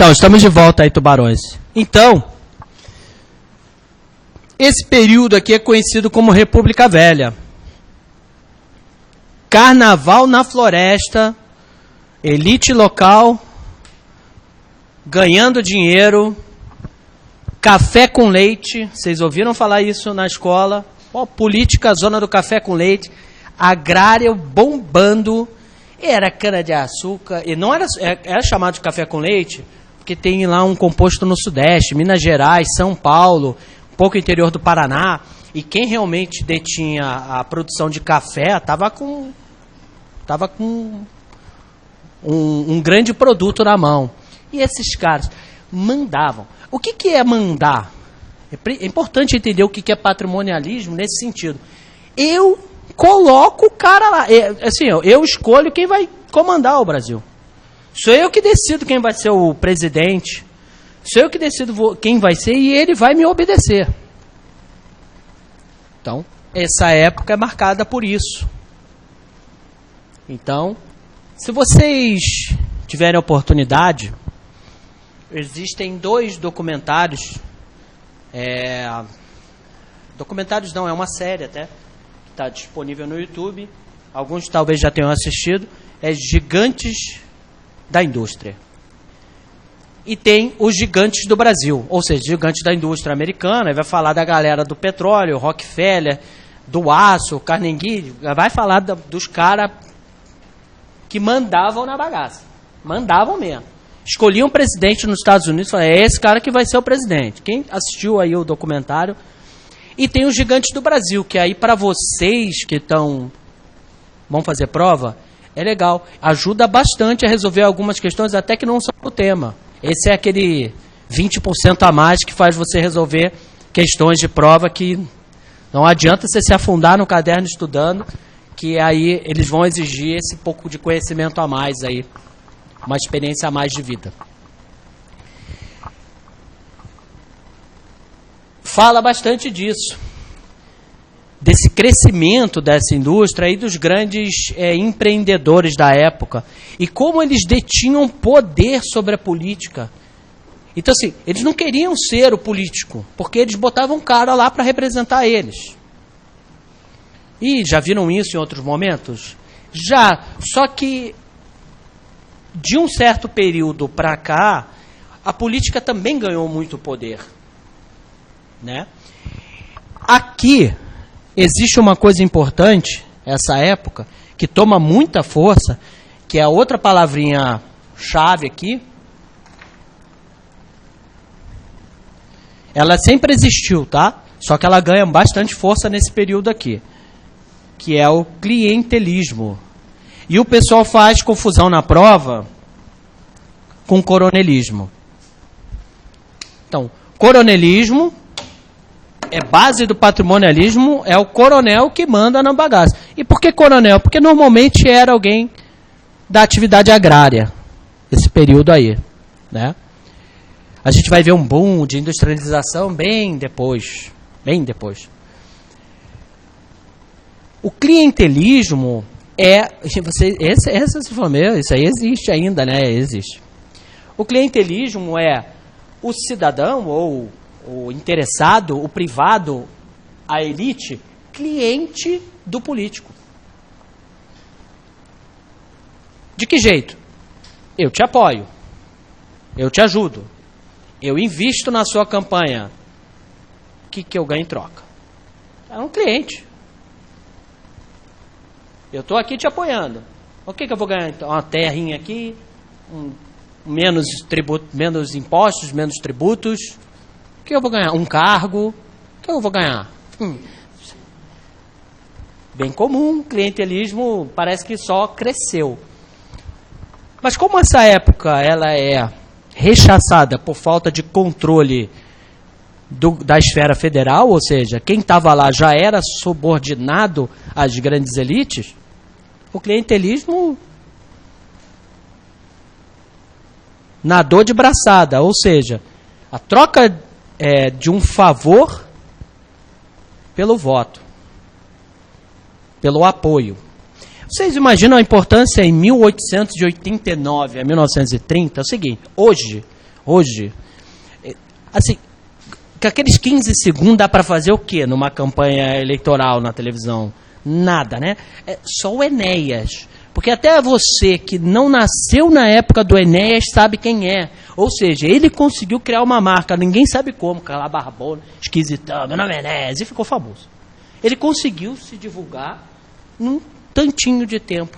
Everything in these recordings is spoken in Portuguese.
Então, estamos de volta aí, tubarões. Então, esse período aqui é conhecido como República Velha. Carnaval na floresta, elite local, ganhando dinheiro, café com leite, vocês ouviram falar isso na escola? Ó, política, zona do café com leite, agrário bombando, era cana-de-açúcar, e não era chamado de café com leite, porque tem lá um composto no Sudeste, Minas Gerais, São Paulo, um pouco interior do Paraná, e quem realmente detinha a produção de café estava com um grande produto na mão. E esses caras mandavam. O que é mandar? É importante entender o que é patrimonialismo nesse sentido. Eu coloco o cara lá. Eu escolho quem vai comandar o Brasil. Sou eu que decido quem vai ser o presidente. Sou eu que decido quem vai ser e ele vai me obedecer. Então, essa época é marcada por isso. Então, se vocês tiverem a oportunidade, existem 2 documentários. Documentários não, é uma série até, que está disponível no YouTube. Alguns talvez já tenham assistido. É Gigantes da Indústria. E tem os gigantes do Brasil, ou seja, gigantes da indústria americana. Vai falar da galera do petróleo, Rockefeller, do aço, Carnegie. Vai falar dos caras que mandavam na bagaça. Mandavam mesmo. Escolhiam um presidente nos Estados Unidos e falavam, é esse cara que vai ser o presidente. Quem assistiu aí o documentário? E tem os gigantes do Brasil, que aí para vocês que vão fazer prova, é legal. Ajuda bastante a resolver algumas questões, até que não são o tema. Esse é aquele 20% a mais que faz você resolver questões de prova que não adianta você se afundar no caderno estudando, que aí eles vão exigir esse pouco de conhecimento a mais aí, uma experiência a mais de vida. Fala bastante disso, desse crescimento dessa indústria e dos grandes empreendedores da época, e como eles detinham poder sobre a política. Então, assim, eles não queriam ser o político, porque eles botavam um cara lá para representar eles. E já viram isso em outros momentos? Já, só que de um certo período para cá, a política também ganhou muito poder, né? Aqui existe uma coisa importante, essa época, que toma muita força, que é a outra palavrinha chave aqui. Ela sempre existiu, tá? Só que ela ganha bastante força nesse período aqui, que é o clientelismo. E o pessoal faz confusão na prova com coronelismo. Então, coronelismo é base do patrimonialismo, é o coronel que manda na bagaça. E por que coronel? Porque normalmente era alguém da atividade agrária, esse período aí, né? A gente vai ver um boom de industrialização bem depois, bem depois. O clientelismo isso aí existe ainda, né? Existe. O clientelismo é o cidadão ou o interessado, o privado, a elite, cliente do político. De que jeito? Eu te apoio, eu te ajudo, eu invisto na sua campanha. O que eu ganho em troca? É um cliente. Eu estou aqui te apoiando. O que eu vou ganhar então? Uma terrinha aqui, menos impostos, menos tributos. O que eu vou ganhar? Um cargo. O que eu vou ganhar? Bem comum, clientelismo parece que só cresceu. Mas como essa época ela é rechaçada por falta de controle da esfera federal, ou seja, quem estava lá já era subordinado às grandes elites, o clientelismo nadou de braçada, ou seja, a troca de um favor pelo voto, pelo apoio. Vocês imaginam a importância em 1889 a 1930? É o seguinte, hoje, hoje, assim, que aqueles 15 segundos dá para fazer o quê numa campanha eleitoral na televisão? Nada, né? É só o Enéas. Porque até você que não nasceu na época do Enéas sabe quem é. Ou seja, ele conseguiu criar uma marca, ninguém sabe como, aquela barbona, esquisitão, meu nome é Enéas, e ficou famoso. Ele conseguiu se divulgar num tantinho de tempo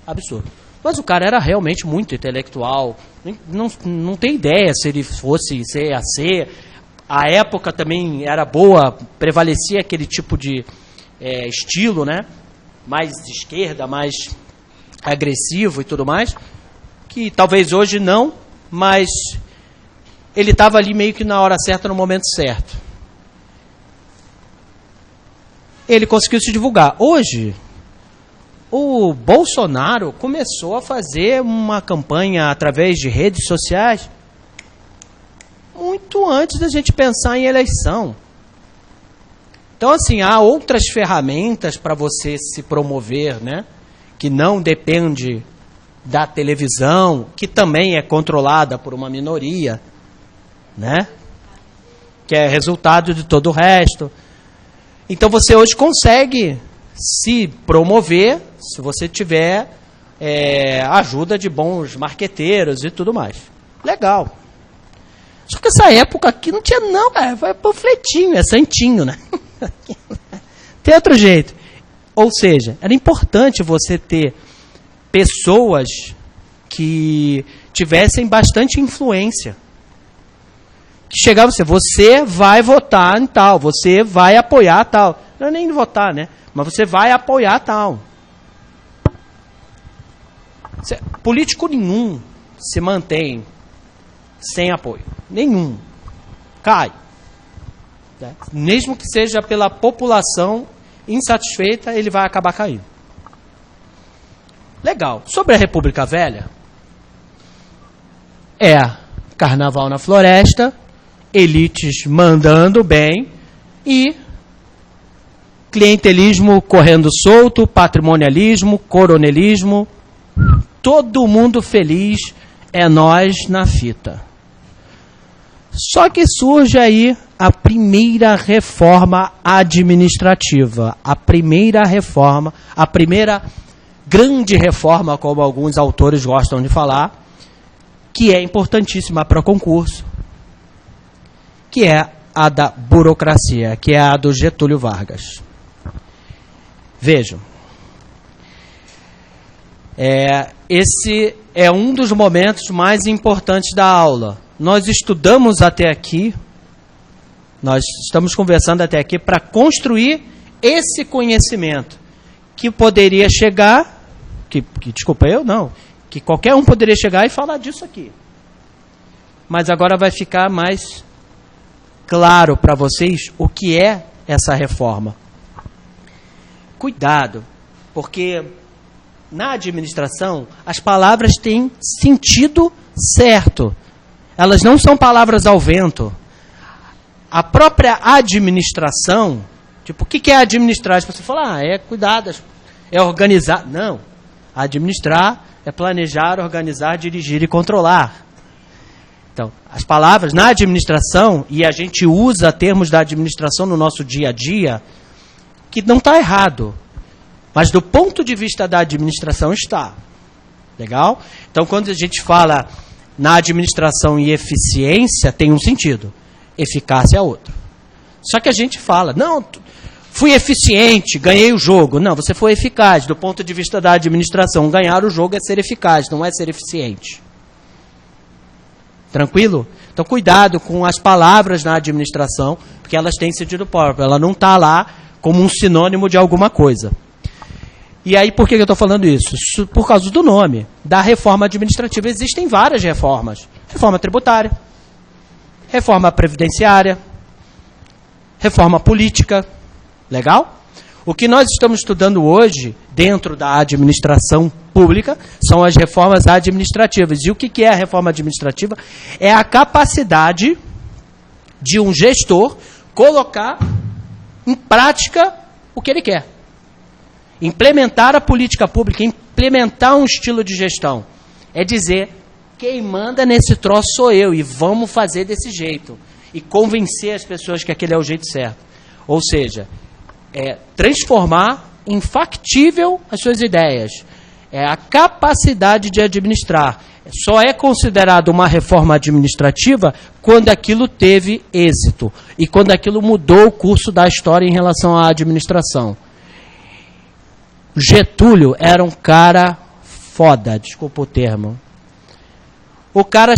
absurdo. Mas o cara era realmente muito intelectual, não tem ideia se ele fosse CAC. A época também era boa, prevalecia aquele tipo de estilo, né? Mais de esquerda, mais agressivo e tudo mais, que talvez hoje não, mas ele estava ali meio que na hora certa, no momento certo. Ele conseguiu se divulgar. Hoje, o Bolsonaro começou a fazer uma campanha através de redes sociais muito antes da gente pensar em eleição. Então, assim, há outras ferramentas para você se promover, né? Que não depende da televisão, que também é controlada por uma minoria, né? Que é resultado de todo o resto. Então, você hoje consegue se promover se você tiver ajuda de bons marqueteiros e tudo mais. Legal. Só que essa época aqui não tinha não, cara. Foi panfletinho, é santinho, né? Tem outro jeito. Ou seja, era importante você ter pessoas que tivessem bastante influência. Que chegavam assim, você vai votar em tal, você vai apoiar tal. Não é nem votar, né? Mas você vai apoiar tal. Político nenhum se mantém sem apoio. Nenhum. Cai. Mesmo que seja pela população insatisfeita, ele vai acabar caindo. Legal. Sobre a República Velha, carnaval na floresta, elites mandando bem e clientelismo correndo solto, patrimonialismo, coronelismo, todo mundo feliz, é nós na fita. Só que surge aí a primeira reforma administrativa, a primeira grande reforma, como alguns autores gostam de falar, que é importantíssima para concurso, que é a da burocracia, que é a do Getúlio Vargas. Vejam, esse é um dos momentos mais importantes da aula. Nós estudamos até aqui, nós estamos conversando até aqui para construir esse conhecimento que poderia chegar, que qualquer um poderia chegar e falar disso aqui. Mas agora vai ficar mais claro para vocês o que é essa reforma. Cuidado, porque na administração as palavras têm sentido certo. Elas não são palavras ao vento. A própria administração, tipo, o que é administrar? Você fala, é cuidar, é organizar. Não. Administrar é planejar, organizar, dirigir e controlar. Então, as palavras na administração, e a gente usa termos da administração no nosso dia a dia, que não está errado. Mas do ponto de vista da administração está. Legal? Então, quando a gente fala na administração e eficiência, tem um sentido. Eficácia é outro. Só que a gente fala, não, fui eficiente, ganhei o jogo. Não, você foi eficaz. Do ponto de vista da administração, ganhar o jogo é ser eficaz, não é ser eficiente. Tranquilo? Então, cuidado com as palavras na administração, porque elas têm sentido próprio. Ela não está lá como um sinônimo de alguma coisa. E aí, por que eu estou falando isso? Por causa do nome, da reforma administrativa. Existem várias reformas. Reforma tributária, reforma previdenciária, reforma política. Legal? O que nós estamos estudando hoje, dentro da administração pública, são as reformas administrativas. E o que é a reforma administrativa? É a capacidade de um gestor colocar em prática o que ele quer. Implementar a política pública, implementar um estilo de gestão. É dizer, Quem manda nesse troço sou eu, e vamos fazer desse jeito. E convencer as pessoas que aquele é o jeito certo. Ou seja, transformar em factível as suas ideias. É a capacidade de administrar. Só é considerado uma reforma administrativa quando aquilo teve êxito e quando aquilo mudou o curso da história em relação à administração. Getúlio era um cara foda, desculpa o termo. O cara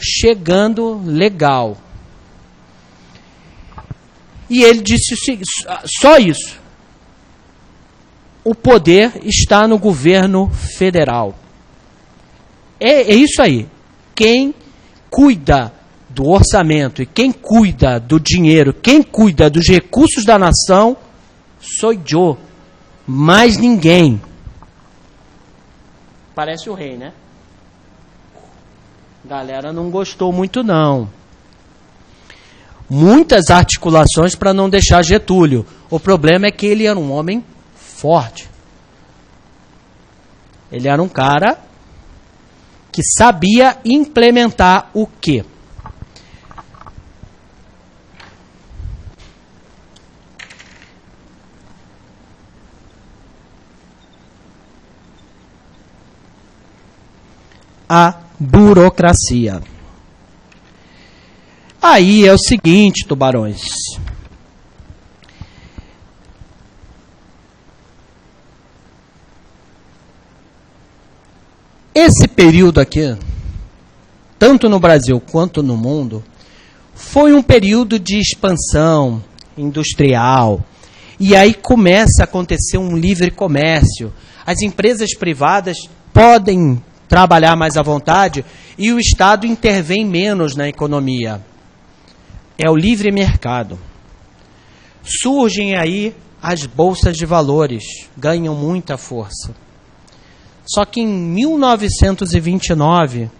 chegando legal. E ele disse o seguinte, só isso. O poder está no governo federal. É isso aí. Quem cuida do orçamento e quem cuida do dinheiro, quem cuida dos recursos da nação, sou eu. Mais ninguém. Parece o rei, né? Galera não gostou muito, não. Muitas articulações para não deixar Getúlio. O problema é que ele era um homem forte. Ele era um cara que sabia implementar o quê? A burocracia. Aí é o seguinte, tubarões. Esse período aqui, tanto no Brasil quanto no mundo, foi um período de expansão industrial. E aí começa a acontecer um livre comércio. As empresas privadas podem trabalhar mais à vontade e o Estado intervém menos na economia. É o livre mercado. Surgem aí as bolsas de valores, ganham muita força. Só que em 1929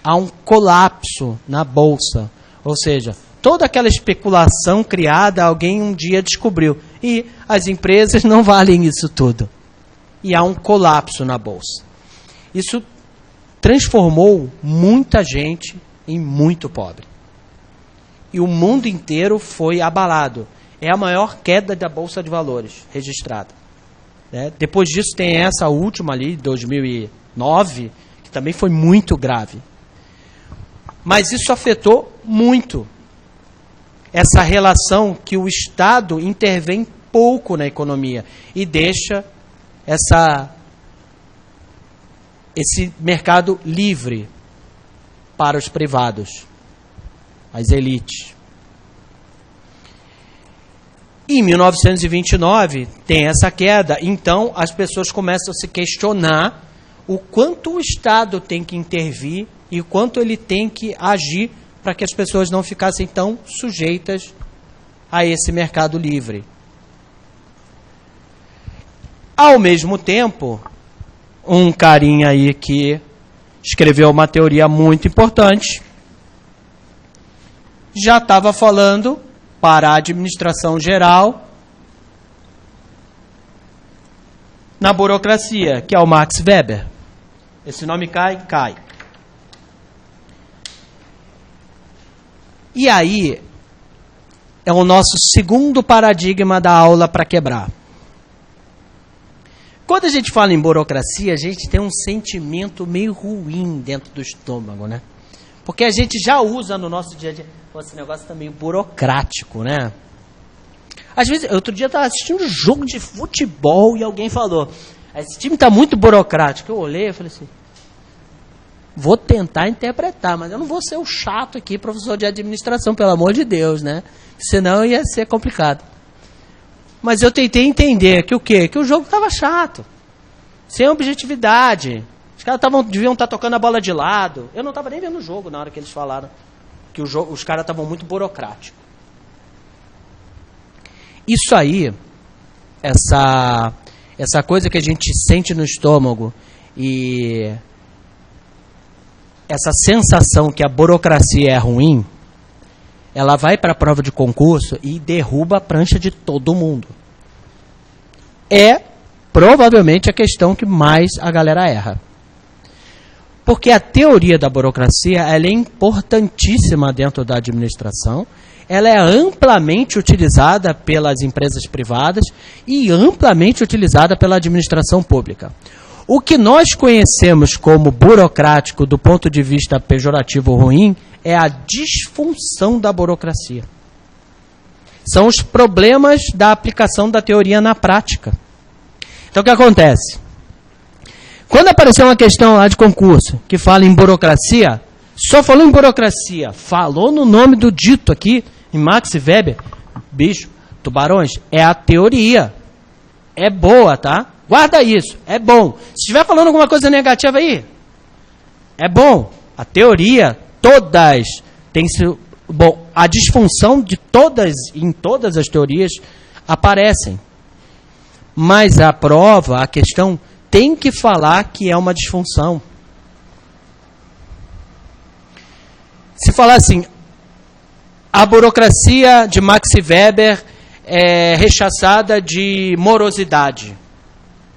há um colapso na bolsa, ou seja, toda aquela especulação criada, alguém um dia descobriu, e as empresas não valem isso tudo. E há um colapso na bolsa. Isso transformou muita gente em muito pobre. E o mundo inteiro foi abalado. É a maior queda da Bolsa de Valores registrada. Depois disso tem essa última ali, 2009, que também foi muito grave. Mas isso afetou muito essa relação que o Estado intervém pouco na economia e deixa esse mercado livre para os privados, as elites. Em 1929 tem essa queda, então as pessoas começam a se questionar o quanto o Estado tem que intervir e o quanto ele tem que agir para que as pessoas não ficassem tão sujeitas a esse mercado livre. Ao mesmo tempo, um carinha aí que escreveu uma teoria muito importante já estava falando para a administração geral na burocracia, que é o Max Weber. Esse nome cai. E aí, é o nosso segundo paradigma da aula para quebrar. Quando a gente fala em burocracia, a gente tem um sentimento meio ruim dentro do estômago, né? Porque a gente já usa no nosso dia a dia. Pô, esse negócio tá meio burocrático, né? Às vezes, outro dia eu estava assistindo um jogo de futebol e alguém falou, esse time está muito burocrático. Eu olhei e falei assim, vou tentar interpretar, mas eu não vou ser o chato aqui, professor de administração, pelo amor de Deus, né? Senão ia ser complicado. Mas eu tentei entender que o quê? Que o jogo estava chato, sem objetividade. Os caras deviam estar tocando a bola de lado. Eu não estava nem vendo o jogo na hora que eles falaram que os caras estavam muito burocráticos. Isso aí, essa coisa que a gente sente no estômago e essa sensação que a burocracia é ruim, ela vai para a prova de concurso e derruba a prancha de todo mundo. É provavelmente a questão que mais a galera erra. Porque a teoria da burocracia ela é importantíssima dentro da administração, ela é amplamente utilizada pelas empresas privadas e amplamente utilizada pela administração pública. O que nós conhecemos como burocrático do ponto de vista pejorativo ruim é a disfunção da burocracia. São os problemas da aplicação da teoria na prática. Então, o que acontece? Quando apareceu uma questão lá de concurso que fala em burocracia, só falou em burocracia, falou no nome do dito aqui, em Max Weber, bicho, tubarões, é a teoria. É boa, tá? Guarda isso, é bom. Se estiver falando alguma coisa negativa aí, é bom. A teoria, todas, tem sido... Bom, a disfunção de todas, em todas as teorias, aparecem. Mas a prova, a questão, tem que falar que é uma disfunção. Se falar assim, a burocracia de Max Weber é rechaçada de morosidade.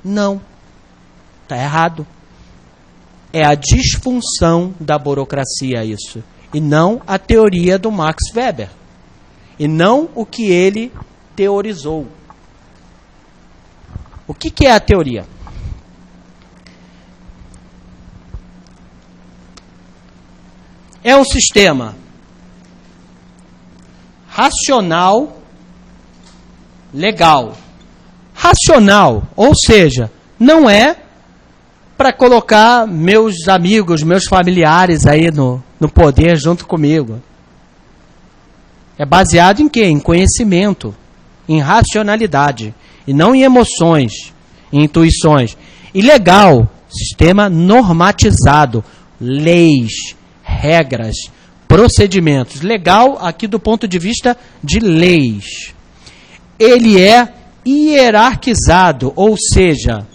Não, está errado. É a disfunção da burocracia isso. E não a teoria do Max Weber. E não o que ele teorizou. O que é a teoria? É um sistema racional, legal. Racional, ou seja, não é para colocar meus amigos, meus familiares aí no poder junto comigo. É baseado em quê? Em conhecimento, em racionalidade, e não em emoções, em intuições. E legal, sistema normatizado, leis, regras, procedimentos. Legal aqui do ponto de vista de leis. Ele é hierarquizado, ou seja,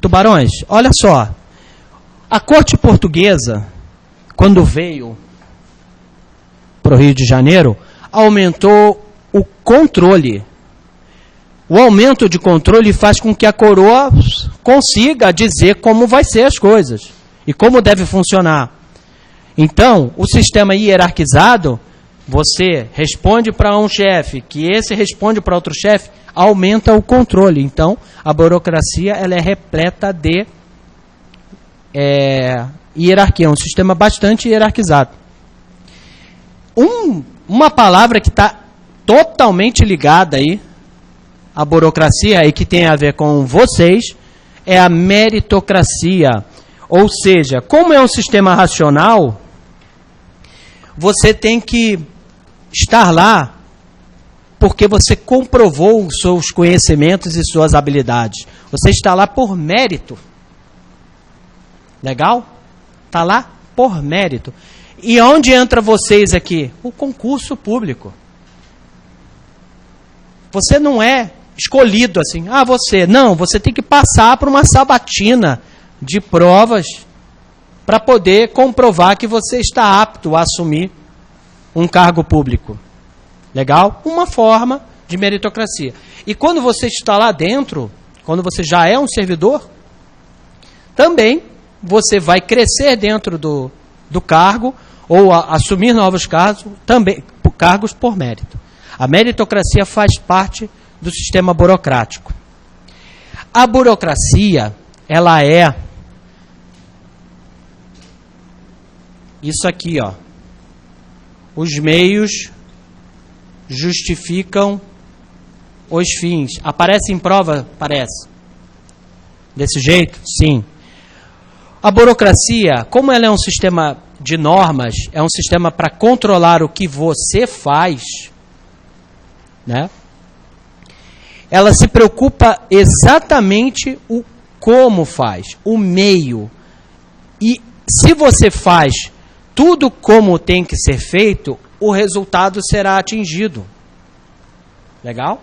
tubarões, olha só, a corte portuguesa, quando veio para o Rio de Janeiro, aumentou o controle. O aumento de controle faz com que a coroa consiga dizer como vai ser as coisas e como deve funcionar. Então, o sistema hierarquizado, você responde para um chefe, que esse responde para outro chefe, aumenta o controle. Então, a burocracia ela é repleta de hierarquia, um sistema bastante hierarquizado. Uma palavra que está totalmente ligada aí à burocracia e que tem a ver com vocês é a meritocracia. Ou seja, como é um sistema racional, você tem que estar lá porque você comprovou os seus conhecimentos e suas habilidades. Você está lá por mérito. Legal? Está lá por mérito. E onde entra vocês aqui? O concurso público. Você não é escolhido assim. Ah, você. Não, você tem que passar por uma sabatina de provas para poder comprovar que você está apto a assumir um cargo público. Legal? Uma forma de meritocracia. E quando você está lá dentro, quando você já é um servidor, também você vai crescer dentro do cargo ou assumir novos cargos, também cargos por mérito. A meritocracia faz parte do sistema burocrático. A burocracia, ela é isso aqui, ó. Os meios justificam os fins. Aparece em prova? Aparece. Desse jeito? Sim. A burocracia, como ela é um sistema de normas, é um sistema para controlar o que você faz, né? Ela se preocupa exatamente o como faz, o meio. E se você faz tudo como tem que ser feito, o resultado será atingido. Legal?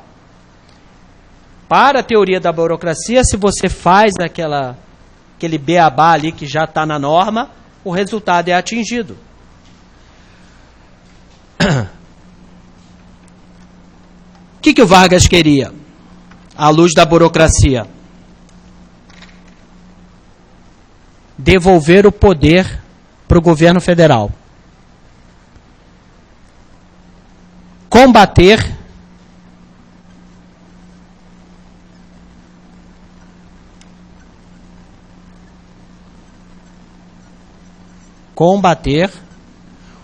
Para a teoria da burocracia, se você faz aquele beabá ali que já está na norma, o resultado é atingido. O que o Vargas queria? À luz da burocracia. devolver o poder para o governo federal. Combater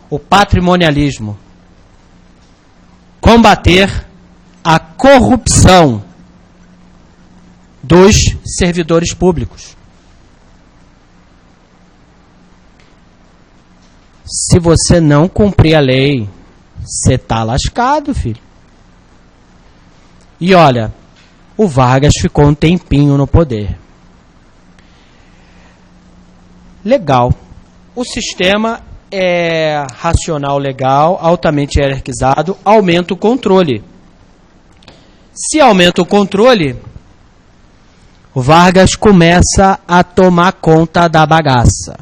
o patrimonialismo. Combater a corrupção dos servidores públicos. Se você não cumprir a lei, você está lascado, filho. E olha, o Vargas ficou um tempinho no poder. Legal. O sistema é racional, legal, altamente hierarquizado, aumenta o controle. Se aumenta o controle, o Vargas começa a tomar conta da bagaça.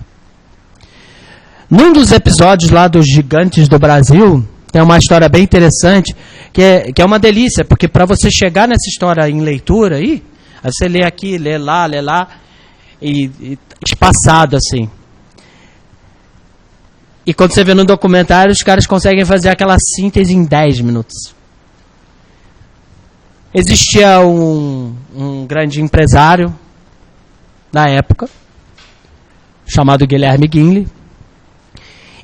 Num dos episódios lá dos Gigantes do Brasil, tem uma história bem interessante, que é uma delícia, porque para você chegar nessa história em leitura, aí você lê aqui, lê lá, e espaçado assim. E quando você vê no documentário, os caras conseguem fazer aquela síntese em 10 minutos. Existia um grande empresário na época, chamado Guilherme Guinle,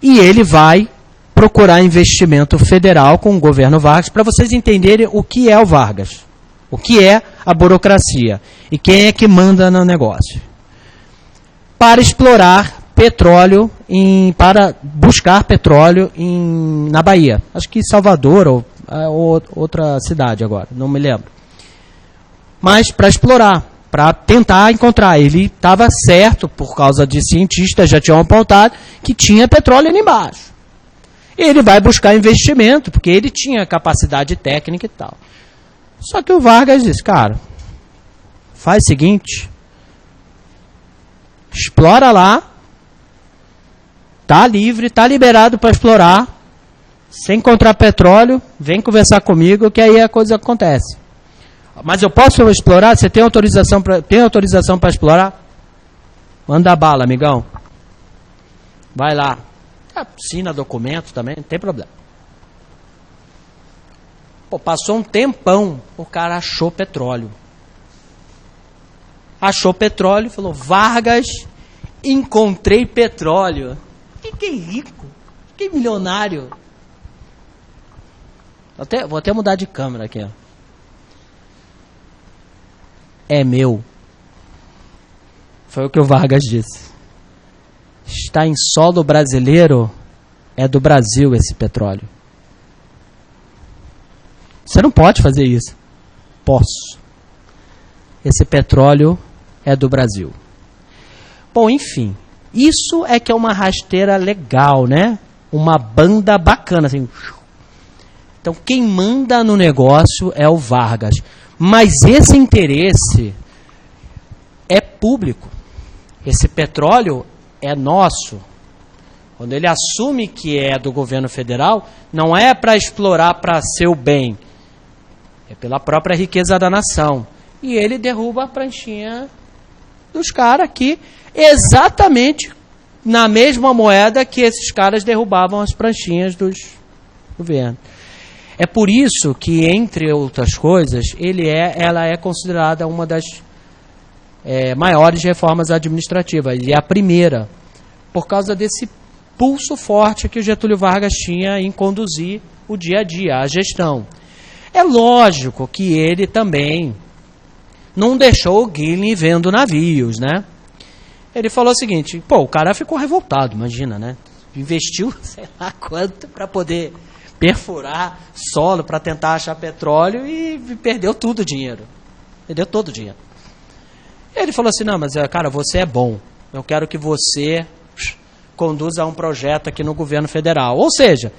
e ele vai procurar investimento federal com o governo Vargas, para vocês entenderem o que é o Vargas, o que é a burocracia e quem é que manda no negócio. Para explorar petróleo, para buscar petróleo na Bahia. Acho que Salvador ou outra cidade agora, não me lembro. Mas para explorar, para tentar encontrar. Ele estava certo, por causa de cientistas já tinham apontado, que tinha petróleo ali embaixo. Ele vai buscar investimento, porque ele tinha capacidade técnica e tal. Só que o Vargas disse, cara, faz o seguinte, explora lá, tá livre, tá liberado para explorar, sem encontrar petróleo, vem conversar comigo que aí a coisa acontece. Mas eu posso explorar? Você tem autorização para explorar? Manda bala, amigão. Vai lá. Assina documento também, não tem problema. Pô, passou um tempão, o cara achou petróleo. Achou petróleo, falou, Vargas, encontrei petróleo. Fiquei rico, fiquei milionário. Vou até mudar de câmera aqui, ó. É meu. Foi o que o Vargas disse. Está em solo brasileiro, é do Brasil esse petróleo. Você não pode fazer isso. Posso. Esse petróleo é do Brasil. Bom, enfim. Isso é que é uma rasteira legal, né? Uma banda bacana, assim. Então, quem manda no negócio é o Vargas. Mas esse interesse é público. Esse petróleo é nosso. Quando ele assume que é do governo federal, não é para explorar para seu bem. É pela própria riqueza da nação. E ele derruba a pranchinha dos caras aqui, exatamente na mesma moeda que esses caras derrubavam as pranchinhas dos governos. É por isso que, entre outras coisas, ela é considerada uma das maiores reformas administrativas. E é a primeira, por causa desse pulso forte que o Getúlio Vargas tinha em conduzir o dia a dia, a gestão. É lógico que ele também não deixou o Guilherme vendo navios, né? Ele falou o seguinte, pô, o cara ficou revoltado, imagina, né? Investiu, sei lá quanto, para poder perfurar solo, para tentar achar petróleo e perdeu tudo o dinheiro. Perdeu todo o dinheiro. Ele falou assim, não, mas cara, você é bom. Eu quero que você conduza um projeto aqui no governo federal. Ou seja,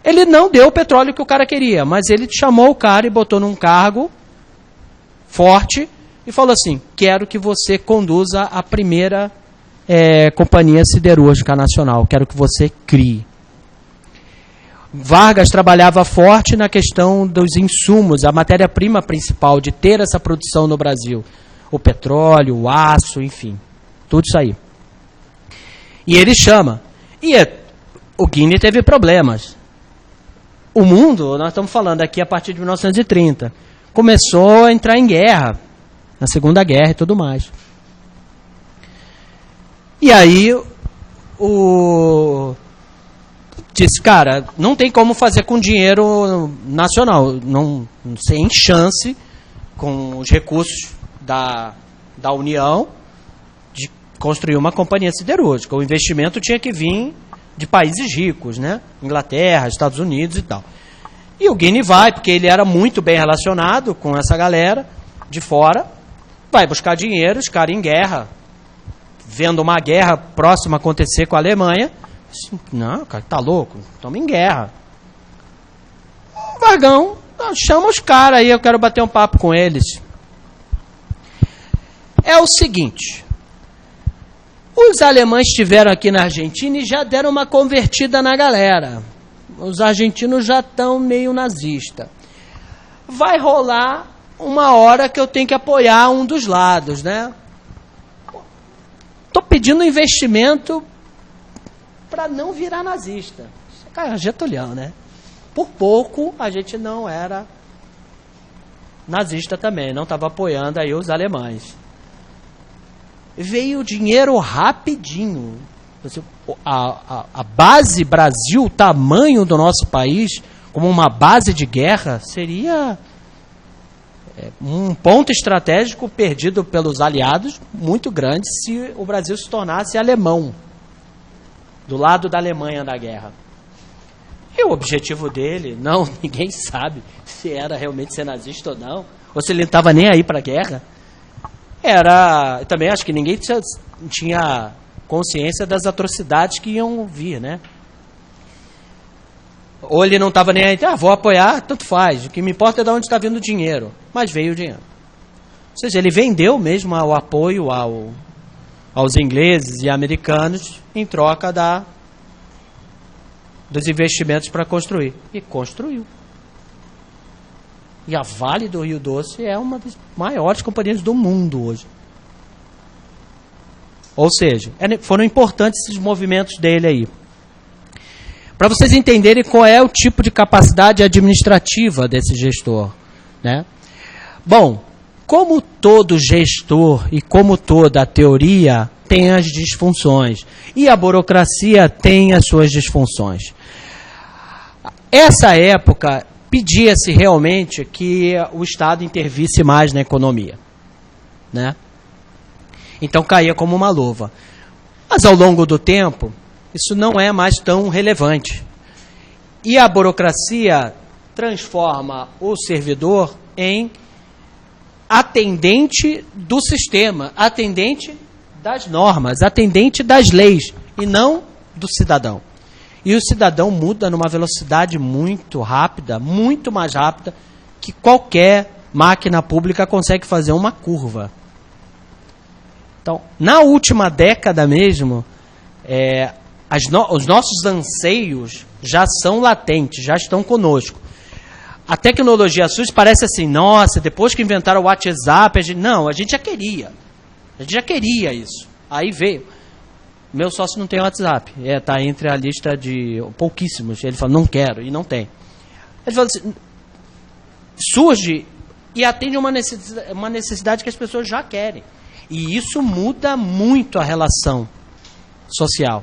ele não deu o petróleo que o cara queria, mas ele chamou o cara e botou num cargo forte e falou assim, quero que você conduza a primeira companhia siderúrgica nacional, quero que você crie. Vargas trabalhava forte na questão dos insumos, a matéria-prima principal de ter essa produção no Brasil. O petróleo, o aço, enfim, tudo isso aí. E ele chama. O Guinea teve problemas. O mundo, nós estamos falando aqui a partir de 1930, começou a entrar em guerra, na Segunda Guerra e tudo mais. E aí, disse, cara, não tem como fazer com dinheiro nacional, não sem chance, com os recursos da União, de construir uma companhia siderúrgica. O investimento tinha que vir de países ricos, né? Inglaterra, Estados Unidos e tal. E o Guinea vai, porque ele era muito bem relacionado com essa galera de fora, vai buscar dinheiro, os caras em guerra, vendo uma guerra próxima acontecer com a Alemanha. Não, cara, tá louco? Estamos em guerra. Vargão, chama os caras aí, eu quero bater um papo com eles. É o seguinte, os alemães estiveram aqui na Argentina e já deram uma convertida na galera. Os argentinos já estão meio nazistas. Vai rolar uma hora que eu tenho que apoiar um dos lados, né? Estou pedindo investimento para não virar nazista. Cara, Getúlio, né? Por pouco a gente não era nazista também, não estava apoiando aí os alemães. Veio o dinheiro rapidinho. A base Brasil, o tamanho do nosso país, como uma base de guerra, seria um ponto estratégico perdido pelos aliados muito grande se o Brasil se tornasse alemão, do lado da Alemanha da guerra. E o objetivo dele, ninguém sabe se era realmente ser nazista ou não, ou se ele não estava nem aí para a guerra. Também acho que ninguém tinha consciência das atrocidades que iam vir, né? Ou ele não estava nem aí, vou apoiar, tanto faz, o que me importa é de onde está vindo o dinheiro. Mas veio o dinheiro. Ou seja, ele vendeu mesmo o apoio aos ingleses e americanos em troca dos investimentos para construir. E construiu. E a Vale do Rio Doce é uma das maiores companhias do mundo hoje. Ou seja, foram importantes esses movimentos dele aí. Para vocês entenderem qual é o tipo de capacidade administrativa desse gestor, né? Bom, como todo gestor e como toda teoria tem as disfunções, e a burocracia tem as suas disfunções. Essa época pedia-se realmente que o Estado intervisse mais na economia, né? Então caía como uma luva. Mas ao longo do tempo, isso não é mais tão relevante. E a burocracia transforma o servidor em atendente do sistema, atendente das normas, atendente das leis, e não do cidadão. E o cidadão muda numa velocidade muito rápida, muito mais rápida, que qualquer máquina pública consegue fazer uma curva. Então, na última década mesmo, os nossos anseios já são latentes, já estão conosco. A tecnologia SUS parece assim, nossa, depois que inventaram o WhatsApp, a gente já queria. A gente já queria isso. Aí veio. Meu sócio não tem WhatsApp. Está entre a lista de pouquíssimos. Ele fala, não quero, e não tem. Ele fala assim, surge e atende uma necessidade que as pessoas já querem. E isso muda muito a relação social.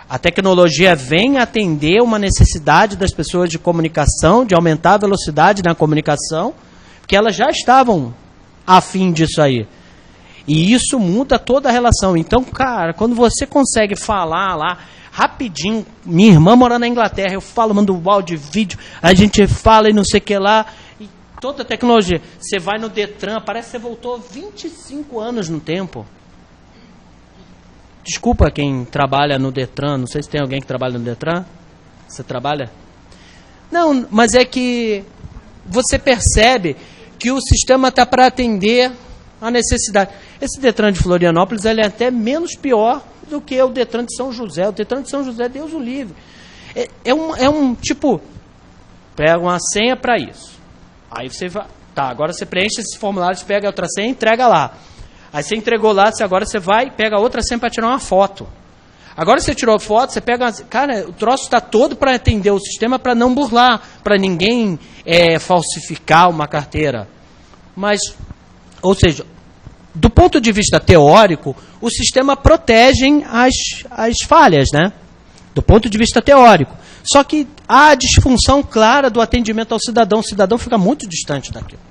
A tecnologia vem atender uma necessidade das pessoas de comunicação, de aumentar a velocidade na comunicação, porque elas já estavam afim disso aí. E isso muda toda a relação. Então, cara, quando você consegue falar lá rapidinho, minha irmã mora na Inglaterra, eu falo, mando áudio, vídeo, a gente fala e não sei o que lá, e toda a tecnologia. Você vai no Detran, parece que você voltou 25 anos no tempo. Desculpa quem trabalha no Detran, não sei se tem alguém que trabalha no Detran. Você trabalha? Não, mas é que você percebe que o sistema está para atender a necessidade. Esse Detran de Florianópolis ele é até menos pior do que o Detran de São José. O Detran de São José, Deus o livre. É um tipo, pega uma senha para isso. Aí você vai, agora você preenche esses formulários, pega outra senha e entrega lá. Aí você entregou lá, agora você vai, pega outra senha para tirar uma foto. Agora você tirou foto, você pega... Cara, o troço está todo para atender o sistema, para não burlar, para ninguém falsificar uma carteira. Mas, ou seja, do ponto de vista teórico, o sistema protege as falhas, né? Do ponto de vista teórico. Só que há a disfunção clara do atendimento ao cidadão. O cidadão fica muito distante daquilo.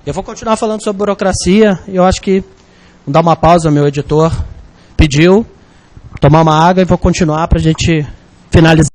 Eu vou continuar falando sobre burocracia. Eu acho que... Vou dar uma pausa, meu editor pediu. Tomar uma água e vou continuar para a gente finalizar.